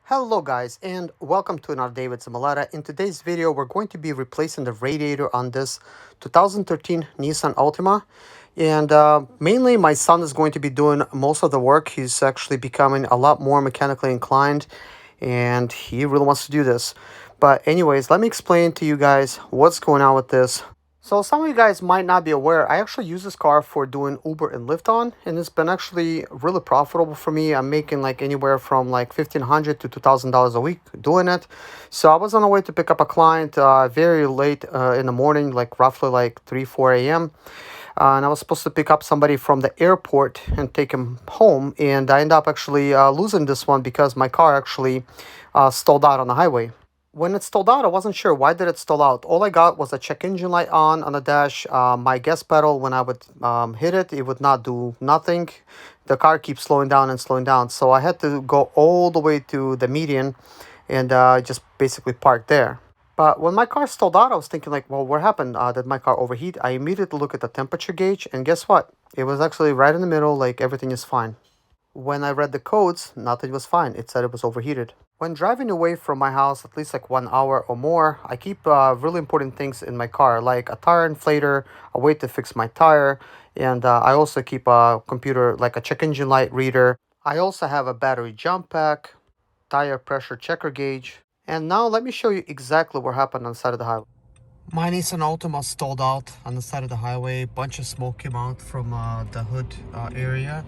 Hello guys and welcome to another day with Simulata. In today's video we're going to be replacing the radiator on this 2013 Nissan Altima, and mainly my son is going to be doing most of the work. He's actually becoming a lot more mechanically inclined and he really wants to do this. But anyways, let me explain to you guys what's going on with this. So some of you guys might not be aware, I actually use this car for doing Uber and Lyft on, and it's been actually really profitable for me. I'm making like anywhere from like $1,500 to $2,000 a week doing it. So I was on the way to pick up a client very late in the morning, like roughly like 3, 4 a.m. And I was supposed to pick up somebody from the airport and take him home, and I ended up actually losing this one because my car actually stalled out on the highway. When it stalled out, I wasn't sure why did it stall out. All I got was a check engine light on the dash. My gas pedal, when I would hit it, it would not do nothing. The car keeps slowing down and slowing down. So I had to go all the way to the median and just basically park there. But when my car stalled out, I was thinking like, well, what happened? Did my car overheat? I immediately look at the temperature gauge, and guess what? It was actually right in the middle, like everything is fine. When I read the codes, nothing was fine. It said it was overheated. When driving away from my house at least like 1 hour or more, I keep really important things in my car, like a tire inflator, a way to fix my tire, and I also keep a computer, like a check engine light reader. I also have a battery jump pack, tire pressure checker gauge. And now let me show you exactly what happened on the side of the highway. My Nissan Altima stalled out on the side of the highway. Bunch of smoke came out from the hood area.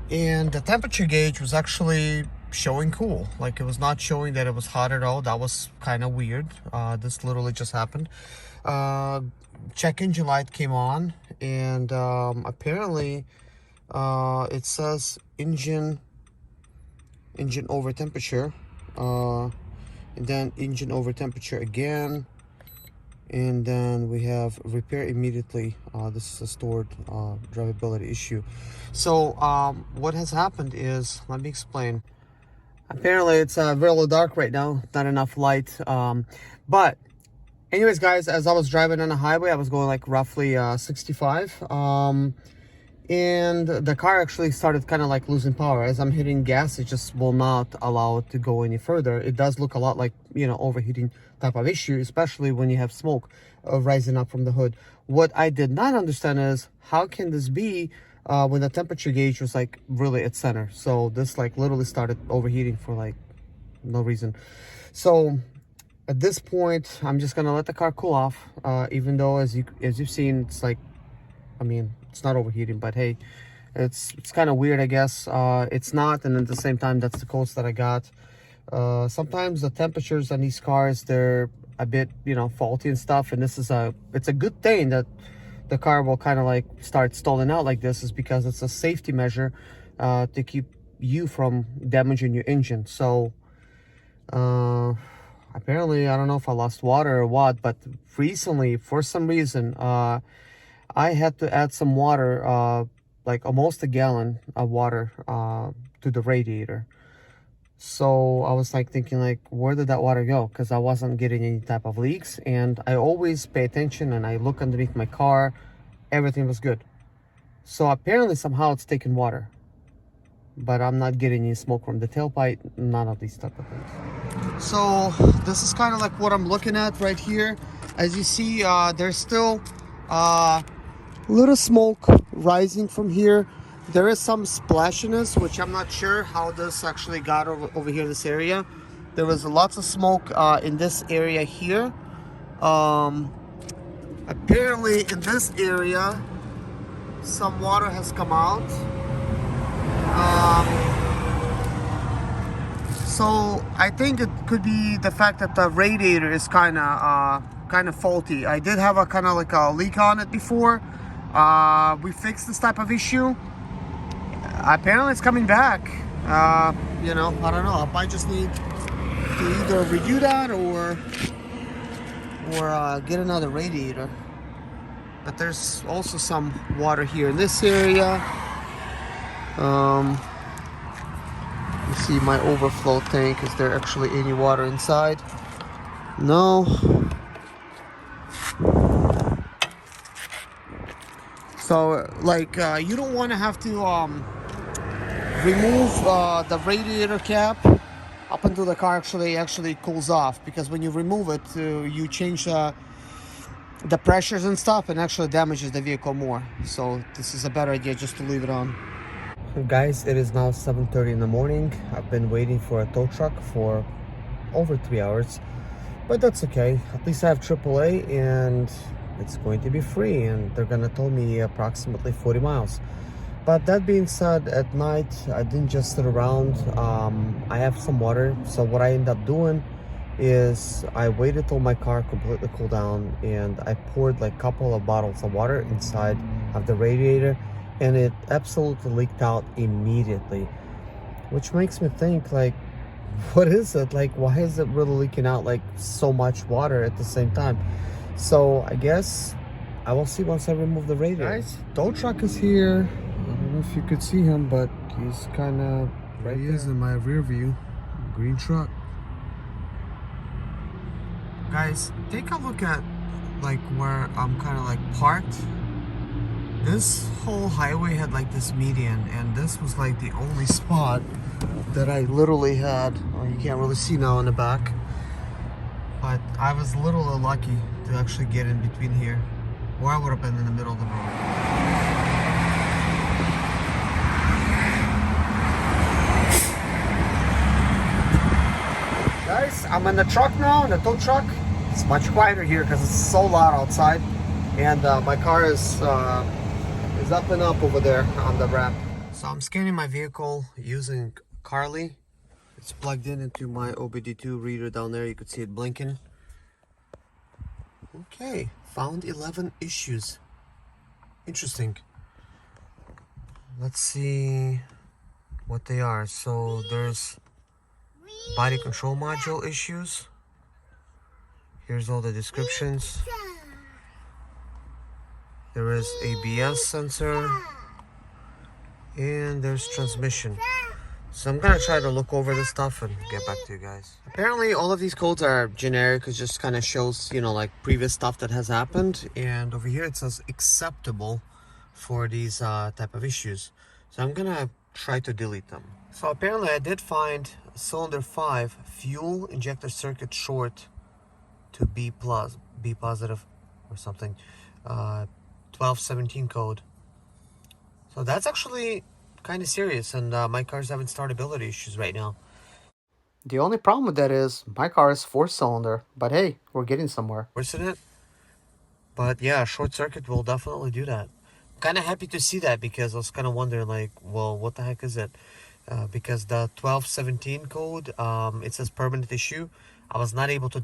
And the temperature gauge was actually showing cool. Like, it was not showing that it was hot at all. That was kind of weird. This literally just happened. Check engine light came on, and apparently it says engine over temperature, and then engine over temperature again, and then we have repair immediately. This is a stored drivability issue. So what has happened is, let me explain. Apparently it's really dark right now, not enough light. But anyways guys, as I was driving on the highway, I was going like roughly 65, and the car actually started kind of like losing power. As I'm hitting gas, it just will not allow it to go any further. It does look a lot like, overheating type of issue, especially when you have smoke rising up from the hood. What I did not understand is, how can this be when the temperature gauge was like really at center? So this like literally started overheating for like no reason. So at this point, I'm just gonna let the car cool off, even though as you've seen, it's like, I mean, it's not overheating, but hey, it's kind of weird, I guess. It's not, and at the same time, that's the codes that I got. Sometimes the temperatures on these cars, they're a bit, faulty and stuff, and it's a good thing that the car will kind of like start stalling out like this, is because it's a safety measure to keep you from damaging your engine. So apparently, I don't know if I lost water or what, but recently, for some reason, I had to add some water, like almost a gallon of water to the radiator. So I was like thinking like, where did that water go? Because I wasn't getting any type of leaks, and I always pay attention and I look underneath my car. Everything was good. So apparently somehow it's taken water, but I'm not getting any smoke from the tailpipe, none of these type of things. So this is kind of like what I'm looking at right here. As you see, there's still little smoke rising from here. There is some splashiness, which I'm not sure how this actually got over here in this area. There was lots of smoke in this area here. Apparently in this area some water has come out. So I think it could be the fact that the radiator is kind of faulty. I did have a kind of like a leak on it before. We fixed this type of issue. Apparently it's coming back. I don't know. I might just need to either redo that or get another radiator. But there's also some water here in this area. You see my overflow tank. Is there actually any water inside? No. So like you don't want to have to remove the radiator cap up until the car actually cools off, because when you remove it, you change the pressures and stuff, and actually damages the vehicle more. So this is a better idea just to leave it on. Guys, it is now 7:30 in the morning. I've been waiting for a tow truck for over 3 hours, but that's okay. At least I have AAA and it's going to be free, and they're gonna tow me approximately 40 miles. But that being said, at night I didn't just sit around. I have some water, so what I end up doing is I waited till my car completely cooled down, and I poured like a couple of bottles of water inside of the radiator, and it absolutely leaked out immediately, which makes me think, like, what is it? Like, why is it really leaking out like so much water at the same time? So I guess I will see once I remove the radiator. Guys, tow truck is here. I don't know if you could see him, but he's kind of right. He is in my rear view. Green truck. Guys, take a look at like where I'm kind of like parked. This whole highway had like this median, and this was like the only spot that I literally had. Oh, you can't really see now in the back, but I was literally lucky to actually get in between here, or I would have been in the middle of the road. Guys, I'm in the truck now, in the tow truck. It's much quieter here because it's so loud outside, and my car is up and up over there on the ramp. So I'm scanning my vehicle using Carly. It's plugged in into my OBD2 reader down there. You could see it blinking. Okay, found 11 issues. Interesting. Let's see what they are. So there's body control module issues. Here's all the descriptions. There is ABS sensor, and there's transmission. So I'm gonna try to look over this stuff and get back to you guys. Apparently all of these codes are generic. It just kind of shows, you know, like previous stuff that has happened. And over here it says acceptable for these type of issues. So I'm gonna try to delete them. So apparently I did find cylinder 5 fuel injector circuit short to B positive or something. 1217 code. So that's actually kind of serious, and my car's having startability issues right now. The only problem with that is my car is 4-cylinder, but hey, we're getting somewhere. Worse than it? But yeah, short circuit will definitely do that. Kind of happy to see that, because I was kind of wondering, like, well, what the heck is it? Because the 1217 code, it says permanent issue. I was not able to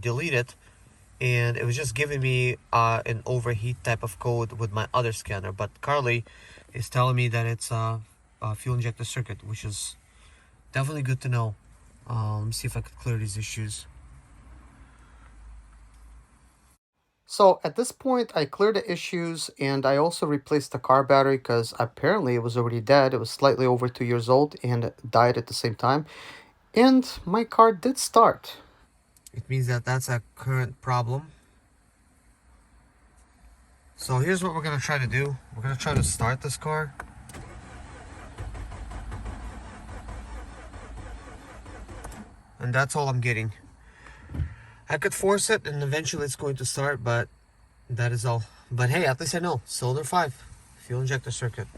delete it, and it was just giving me an overheat type of code with my other scanner. But Carly is telling me that it's a fuel injector circuit, which is definitely good to know. Let me see if I could clear these issues. So at this point, I cleared the issues, and I also replaced the car battery because apparently it was already dead. It was slightly over 2 years old and died at the same time. And my car did start. It means that that's a current problem. So here's what we're going to try to do. We're going to try to start this car. And that's all I'm getting. I could force it and eventually it's going to start, but that is all. But hey, at least I know. Cylinder 5, fuel injector circuit.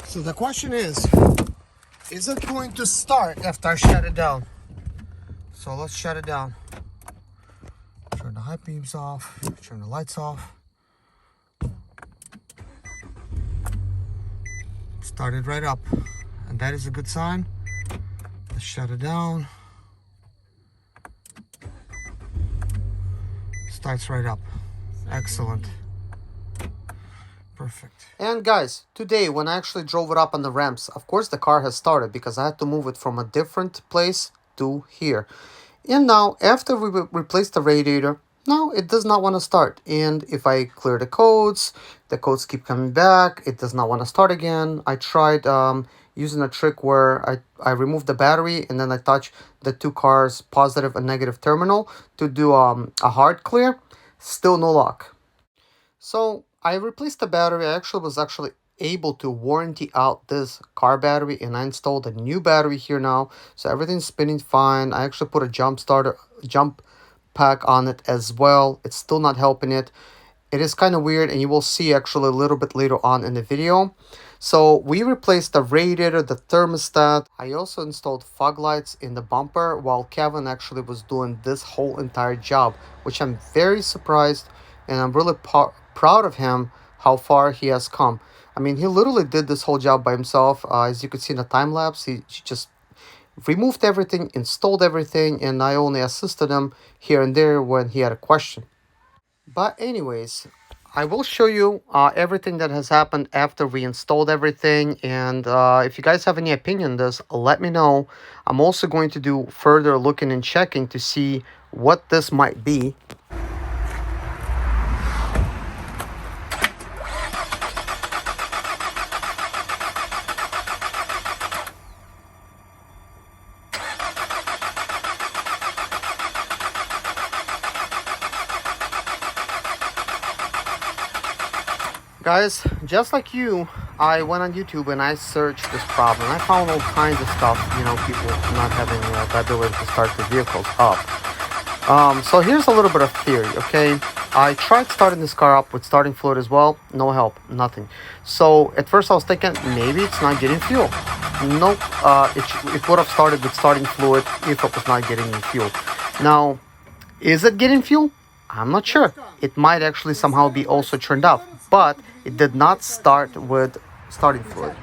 So the question is it going to start after I shut it down? So let's shut it down. Turn the high beams off, turn the lights off. Started right up, and that is a good sign. Let's shut it down. Starts right up. Excellent. Perfect. And guys, today when I actually drove it up on the ramps, of course the car has started because I had to move it from a different place to here. And now, after we replace the radiator, now it does not want to start. And if I clear the codes keep coming back. It does not want to start again. I tried using a trick where I removed the battery and then I touch the two cars' positive and negative terminal to do a hard clear. Still no luck. So I replaced the battery. I actually was able to warranty out this car battery, and I installed a new battery here now. So everything's spinning fine. I actually put a jump pack on it as well. It's still not helping it. It is kind of weird, and you will see actually a little bit later on in the video. So we replaced the radiator, the thermostat. I also installed fog lights in the bumper while Kevin actually was doing this whole entire job, which I'm very surprised, and I'm really proud of him how far he has come. I mean, he literally did this whole job by himself. As you can see in the time lapse, he just removed everything, installed everything, and I only assisted him here and there when he had a question. But anyways, I will show you everything that has happened after we installed everything. And if you guys have any opinion on this, let me know. I'm also going to do further looking and checking to see what this might be. Guys, just like you, I went on YouTube and I searched this problem. I found all kinds of stuff, people not having the ability to start the vehicles up. So here's a little bit of theory, okay? I tried starting this car up with starting fluid as well. No help, nothing. So at first I was thinking maybe it's not getting fuel. Nope, it would have started with starting fluid if it was not getting any fuel. Now, is it getting fuel? I'm not sure. It might actually somehow be also turned off, but it did not start with starting fluid.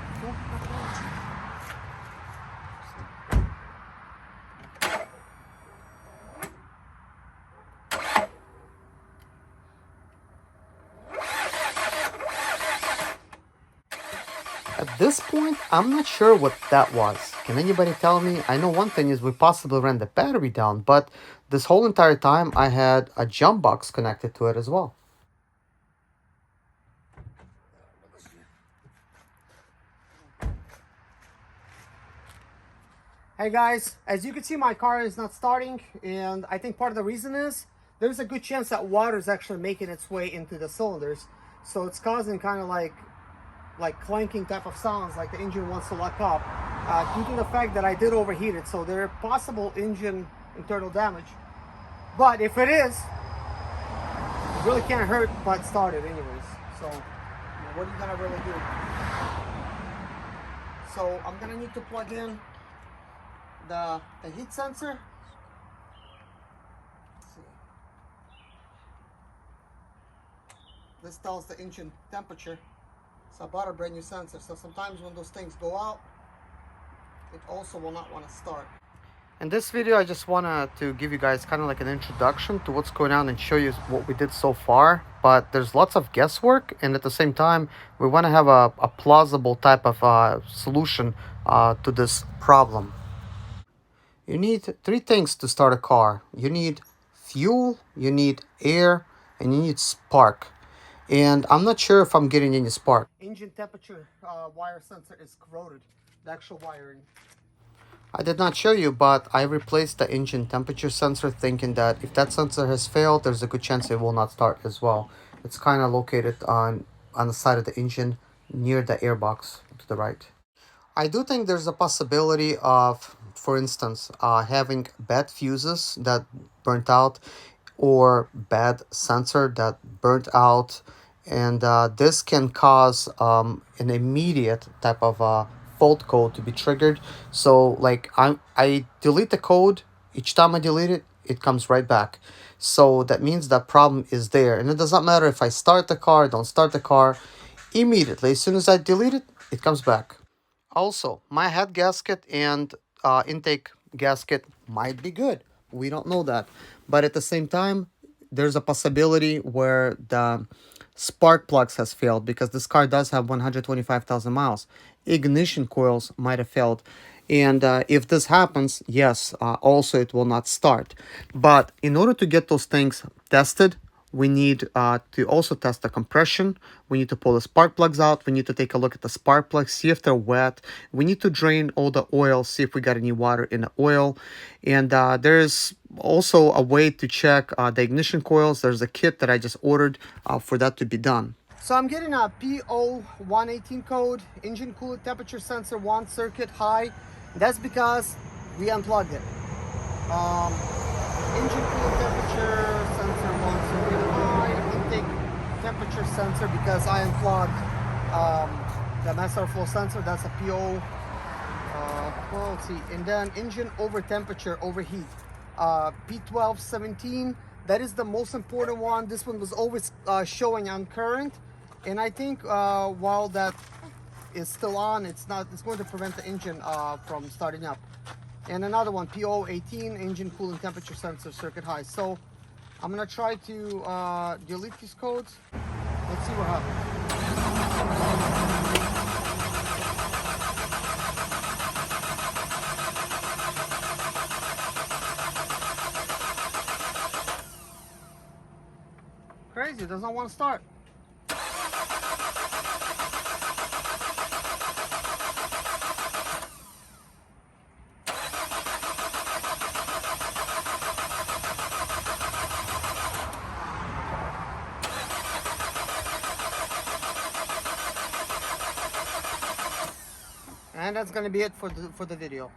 At this point, I'm not sure what that was. Can anybody tell me? I know one thing is we possibly ran the battery down, but this whole entire time I had a jump box connected to it as well. Hey guys, as you can see, my car is not starting, and I think part of the reason is there's a good chance that water is actually making its way into the cylinders, so it's causing kind of like clanking type of sounds, like the engine wants to lock up, due to the fact that I did overheat it. So there are possible engine internal damage, but if it is, it really can't hurt but start it anyways. So what are you gonna really do? So I'm gonna need to plug in the heat sensor. Let's see. This tells the engine temperature. So I bought a brand new sensor. So sometimes when those things go out, it also will not want to start. In this video, I just wanted to give you guys kind of like an introduction to what's going on and show you what we did so far. But there's lots of guesswork, and at the same time, we want to have a plausible type of solution to this problem. You need three things to start a car. You need fuel, you need air, and you need spark. And I'm not sure if I'm getting any spark. Engine temperature wire sensor is corroded, the actual wiring. I did not show you, but I replaced the engine temperature sensor thinking that if that sensor has failed, there's a good chance it will not start as well. It's kind of located on the side of the engine near the airbox to the right. I do think there's a possibility of, for instance, having bad fuses that burnt out or bad sensor that burnt out, and this can cause an immediate type of fault code to be triggered. So like I delete the code, each time I delete it, it comes right back. So that means that problem is there, and it does not matter if I start the car, don't start the car, immediately as soon as I delete it, it comes back. Also, my head gasket and intake gasket might be good. We don't know that. But at the same time, there's a possibility where spark plugs has failed, because this car does have 125,000 miles. Ignition coils might have failed. And if this happens, yes, also it will not start. But in order to get those things tested, we need to also test the compression. We need to pull the spark plugs out. We need to take a look at the spark plugs, see if they're wet. We need to drain all the oil, see if we got any water in the oil. And there's also a way to check the ignition coils. There's a kit that I just ordered for that to be done. So I'm getting a P0118 code, engine coolant temperature sensor 1 circuit high. That's because we unplugged it. Engine coolant temperature sensor 1 circuit high, intake temperature sensor, because I unplugged the master flow sensor. That's a PO. Well, let's see. And then engine over temperature, overheat, P1217. That is the most important one. This one was always showing on current, and I think while that is still on, it's going to prevent the engine from starting up. And another one, PO18, engine coolant temperature sensor circuit high. So I'm gonna try to delete these codes. Let's see what happens. Crazy, it does not want to start. And that's going to be it for the video.